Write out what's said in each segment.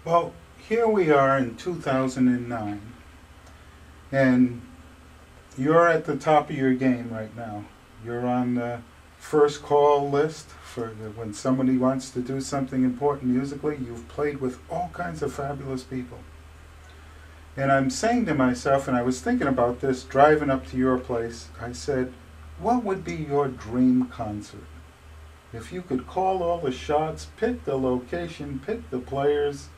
Well, here we are in 2009, and you're at the top of your game right now. You're on the first call list for when somebody wants to do something important musically. You've played with all kinds of fabulous people. And I'm saying to myself, and I was thinking about this driving up to your place, I said, what would be your dream concert? If you could call all the shots, pick the location, pick the players,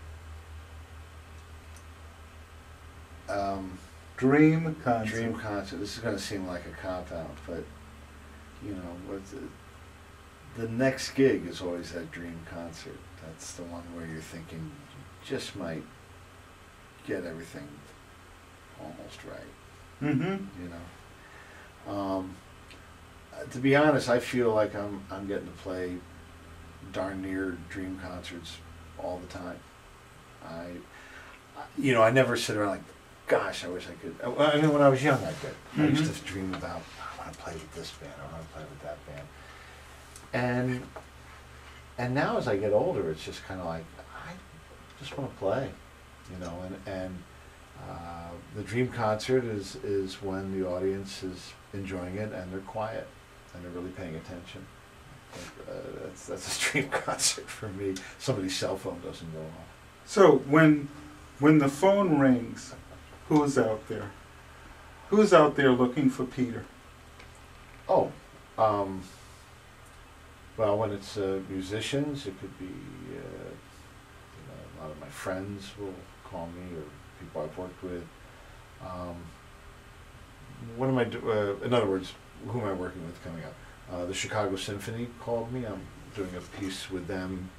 dream concert. Dream concert. This is going to seem like a cop-out, but, you know, the next gig is always that dream concert. That's the one where you're thinking you just might get everything almost right. Mm-hmm. You know, to be honest, I feel like I'm getting to play darn near dream concerts all the time. I never sit around like, gosh, I wish I could. I mean, when I was young, I did. I used to dream about, I want to play with this band, I want to play with that band. And now as I get older, it's just kind of like, I just want to play, you know, and the dream concert is when the audience is enjoying it and they're quiet and they're really paying attention. That's a dream concert for me. Somebody's cell phone doesn't go off. So when the phone rings, who's out there? Who's out there looking for Peter? Oh, well, when it's musicians, it could be, a lot of my friends will call me, or people I've worked with. What am I in other words, who am I working with coming up? The Chicago Symphony called me. I'm doing a piece with them,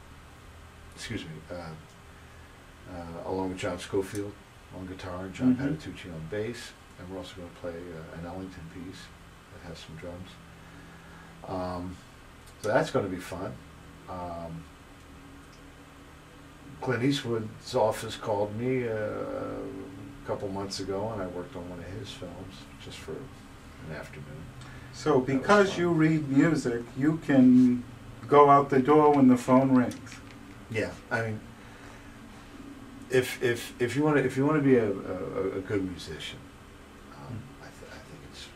along with John Schofield on guitar and John Patitucci on bass. And we're also going to play an Ellington piece that has some drums. So that's going to be fun. Clint Eastwood's office called me a couple months ago, and I worked on one of his films just for an afternoon. So because you read music, you can go out the door when the phone rings. Yeah, I mean, if you want to be a good musician, I think it's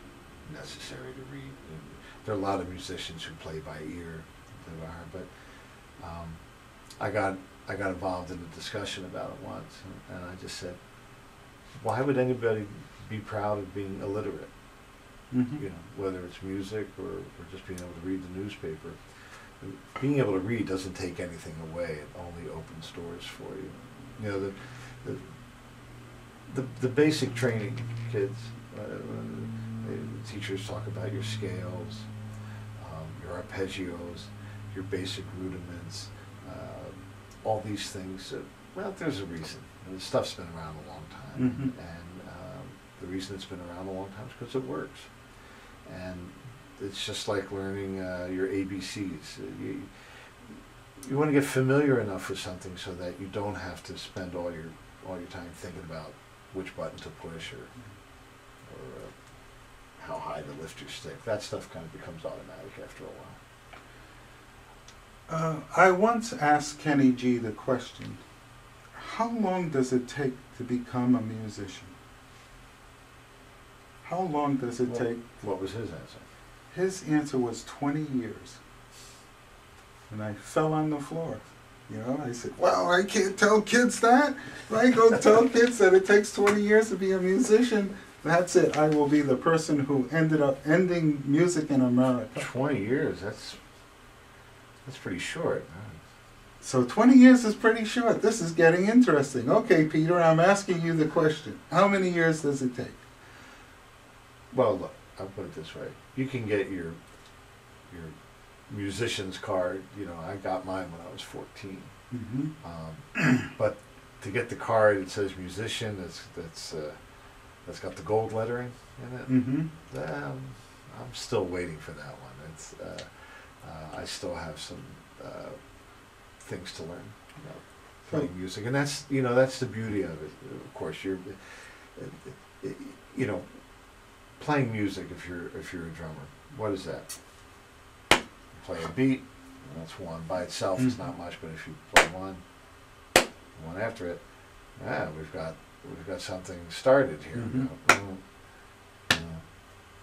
necessary to read. And there are a lot of musicians who play by ear, but I got involved in a discussion about it once, and I just said, why would anybody be proud of being illiterate? Mm-hmm. You know, whether it's music or just being able to read the newspaper. Being able to read doesn't take anything away. It only opens doors for you. You know, the basic training, kids. The teachers talk about your scales, your arpeggios, your basic rudiments, all these things. Well, there's a reason. The stuff's been around a long time, and the reason it's been around a long time is because it works. And it's just like learning your ABCs. You want to get familiar enough with something so that you don't have to spend all your time thinking about which button to push or how high to lift your stick. That stuff kind of becomes automatic after a while. I once asked Kenny G the question, how long does it take to become a musician? How long does it take? What was his answer? His answer was 20 years. And I fell on the floor. You know, I said, well, I can't tell kids that. If I go tell kids that it takes 20 years to be a musician, that's it. I will be the person who ended up ending music in America. 20 years, that's pretty short. So 20 years is pretty short. This is getting interesting. Okay, Peter, I'm asking you the question. How many years does it take? Well, look, I'll put it this way. You can get your musician's card. You know, I got mine when I was 14. Mm-hmm. But to get the card that says musician, that's got the gold lettering in it. Mm-hmm. I'm still waiting for that one. It's I still have some things to learn about playing music, and that's the beauty of it. Of course, playing music. If you're a drummer, what is that? You play a beat, and that's one by itself. It's not much, but if you play one after it, we've got something started here. Mhm. You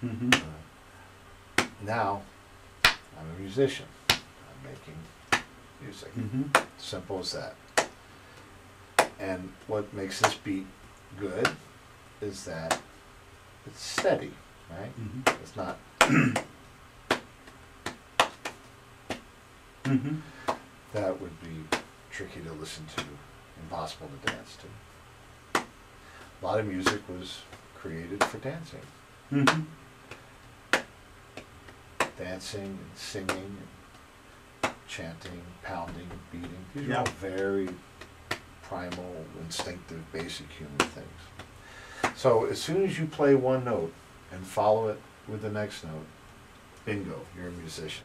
know, now, I'm a musician. I'm making music. Simple as that. And what makes this beat good is that it's steady, right? It's not. That would be tricky to listen to, impossible to dance to. A lot of music was created for dancing. Dancing and singing and chanting, pounding, beating. These are all very primal, instinctive, basic human things. So as soon as you play one note and follow it with the next note, bingo, you're a musician.